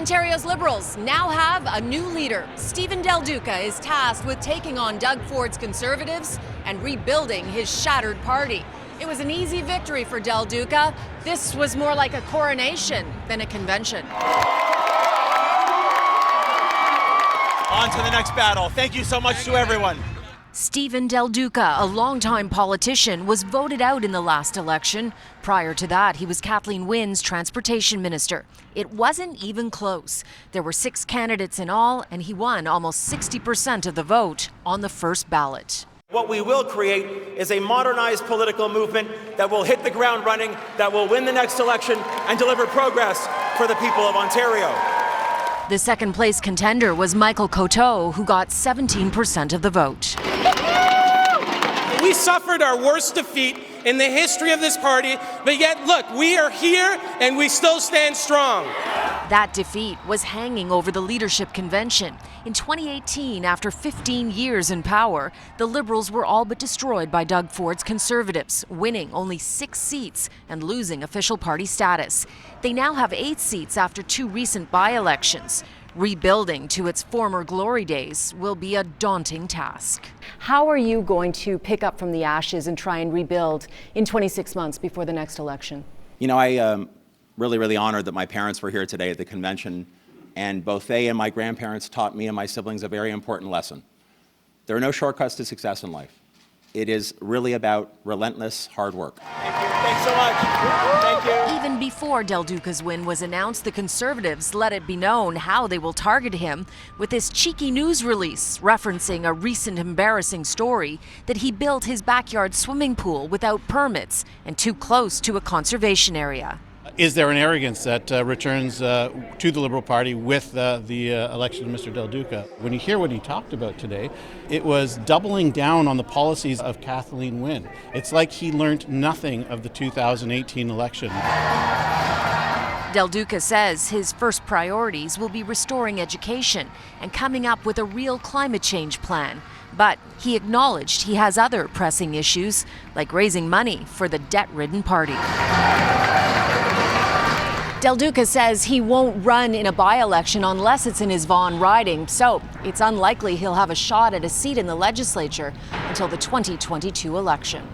Ontario's Liberals now have a new leader. Stephen Del Duca is tasked with taking on Doug Ford's Conservatives and rebuilding his shattered party. It was an easy victory for Del Duca. This was more like a coronation than a convention. On to the next battle. Thank you so much to everyone. Stephen Del Duca, a longtime politician, was voted out in the last election. Prior to that, he was Kathleen Wynne's transportation minister. It wasn't even close. There were 6 candidates in all, and he won almost 60% of the vote on the first ballot. What we will create is a modernized political movement that will hit the ground running, that will win the next election and deliver progress for the people of Ontario. The second place contender was Michael Coteau, who got 17% of the vote. We suffered our worst defeat in the history of this party, but yet, look, we are here and we still stand strong. That defeat was hanging over the leadership convention. In 2018, after 15 years in power, the Liberals were all but destroyed by Doug Ford's Conservatives, winning only 6 seats and losing official party status. They now have 8 seats after 2 recent by-elections. Rebuilding to its former glory days will be a daunting task. How are you going to pick up from the ashes and try and rebuild in 26 months before the next election? You know, I really honored that my parents were here today at the convention, and both they and my grandparents taught me and my siblings a very important lesson. There are no shortcuts to success in life. It is really about relentless hard work. Thank you. Thanks so much. Thank you. Even before Del Duca's win was announced, the Conservatives let it be known how they will target him with this cheeky news release referencing a recent embarrassing story that he built his backyard swimming pool without permits and too close to a conservation area. Is there an arrogance that returns to the Liberal Party with the election of Mr. Del Duca? When you hear what he talked about today, it was doubling down on the policies of Kathleen Wynne. It's like he learned nothing of the 2018 election. Del Duca says his first priorities will be restoring education and coming up with a real climate change plan. But he acknowledged he has other pressing issues, like raising money for the debt-ridden party. Del Duca says he won't run in a by-election unless it's in his Vaughan riding, so it's unlikely he'll have a shot at a seat in the legislature until the 2022 election.